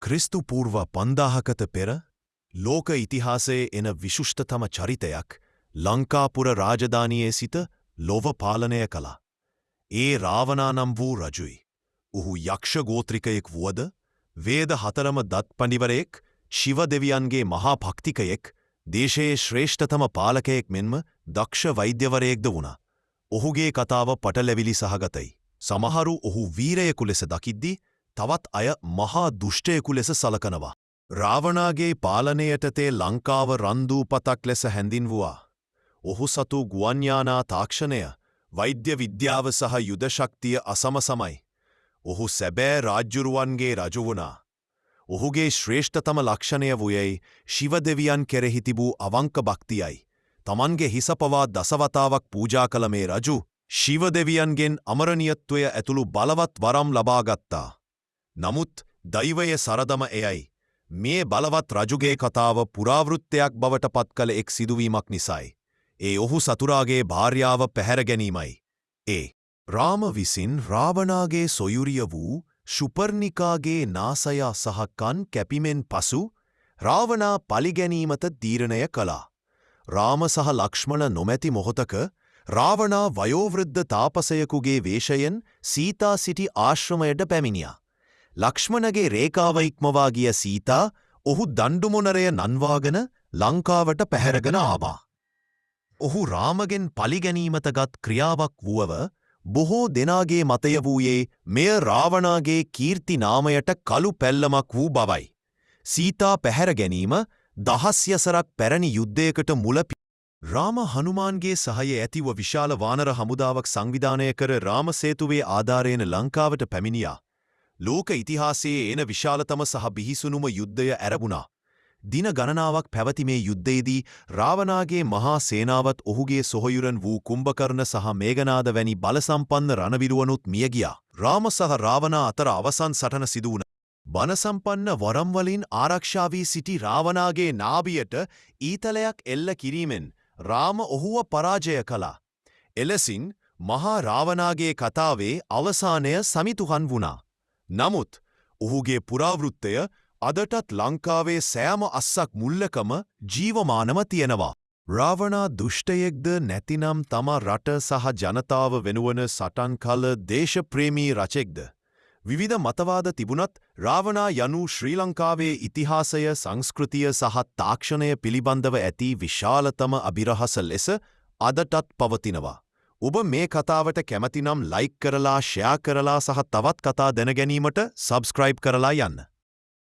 ක්‍රිස්තු පූර්ව 5000කට පෙර ලෝක ඉතිහාසයේ එන විශිෂ්ටතම චරිතයක් ලංකාපුර රාජධානියේ සිට ලොව පාලනය කළා. ඒ රාවණා නම් වූ රජුයි. ඔහු යක්ෂ ගෝත්‍රිකයෙක් වුවද වේද හතරම දත් පඬිවරයෙක්, ශිව දෙවියන්ගේ මහා භක්තිකයෙක්, දේශයේ ශ්‍රේෂ්ඨතම පාලකයෙක් මෙන්ම දක්ෂ වෛද්‍යවරයෙක්ද වුණා. ඔහුගේ කතාව පටලැවිලි සහගතයි. සමහරු ඔහු වීරයෙකු ලෙස දකිද්දී තවත් අය මහා දුෂ්ටයෙකු ලෙස සලකනවා. රාවණාගේ පාලනයටතේ ලංකාව රන්දූපතක් ලෙස හැඳින්වුවා. ඔහු සතු ගුවන්යානා තාක්ෂණය, වෛද්‍ය විද්‍යාව සහ යුද ශක්තිය අසමසමයි. ඔහු සැබෑ රාජ්‍යරුවන්ගේ රජු වුණා. ඔහුගේ ශ්‍රේෂ්ඨතම ලක්ෂණය වූයයි ශිව දෙවියන් කෙරෙහි තිබූ අවංක භක්තියයි. තමන්ගේ හිස පවා දසවතාවක් පූජා කළ මේ රජු ශිව දෙවියන්ගෙන් අමරණීයත්වය ඇතුළු බලවත් වරම් ලබාගත්තා. නමුත් දෛවයේ සරදම එයයි. මේ බලවත් රජුගේ කතාව පුරාවෘත්තයක් බවට පත් කළ එක් සිදුවීමක් නිසායි. ඒ ඔහු සතුරාගේ භාර්යාව පැහැර ගැනීමයි. රාම විසින් රාවණාගේ සොයුරිය වූ ශුපර්ණිකාගේ නාසය සහ කන් කැපීමෙන් පසු රාවණා පලිගැනීමට තීරණය කළා. රාම සහ ලක්ෂ්මණ නොමැති මොහොතක රාවණා වයෝවෘද්ධ තාපසයෙකුගේ වේශයෙන් සීතා සිටි ආශ්‍රමයට පැමිණියා. ලක්ෂ්මණගේ රේඛාව ඉක්මවා ගිය සීතා ඔහු දණ්ඩුමොනරය නන්වාගෙන ලංකාවට පැහැරගෙන ආවා. ඔහු රාමගෙන් පලිගැනීමටගත් ක්‍රියාවක් වුවව බොහෝ දෙනාගේ මතය වූයේ මෙය රාවණාගේ කීර්ති නාමයට කළු පැල්ලමක් වූ බවයි. සීතා පැහැර ගැනීම දහස්යසරක් පැරණි යුද්ධයකට මුල රාම හනුමාන්ගේ සහය ඇතිව විශාල වානර හමුදාවක් සංවිධානය කර රාමසේතුවේ ආධාරයෙන් ලංකාවට පැමිණියා. ලෝක ඉතිහාසයේ එන විශාලතම සහ බිහිසුණුම යුද්ධය ඇරඹුණා. දින ගණනාවක් පැවති මේ යුද්ධයේදී රාවණාගේ මහා සේනාවත් ඔහුගේ සොහොයුරන් වූ කුම්භකර්ණ සහ මේඝනාද වැනි බලසම්පන්න රණවිරුවනුත් මිය ගියා. රාම සහ රාවණා අතර අවසන් සටන සිදු වුණා. බනසම්පන්න වරම් වලින් ආරක්ෂා වී සිටි රාවණාගේ නාභියට ඊතලයක් එල්ල කිරීමෙන් රාම ඔහුව පරාජය කළා. එලෙසින් මහා රාවණාගේ කතාවේ අවසානය සමිතුහන් වුණා. නමුත් ඔහුගේ පුරාවෘත්තය අදටත් ලංකාවේ සෑම අස්සක් මුල්ලකම ජීවමානව තියෙනවා. රාවණා දුෂ්ටයෙක්ද නැතිනම් තම රට සහ ජනතාව වෙනුවන සටන් කළ දේශප්‍රේමී රචෙක්ද? විවිධ මතවාද තිබුණත් රාවණා යනු ශ්‍රී ලංකාවේ ඉතිහාසය, සංස්කෘතිය සහ තාක්ෂණය පිළිබඳව ඇති විශාලතම අභිරහස ලෙස අදටත් පවතිනවා. ඔබ මේ කතාවට කැමතිනම් ලයික් කරලා, ෂෙයා කරලා සහ තවත් කතා දැනගැනීමට සබ්ස්ක්‍රයිබ් කරලා යන්න.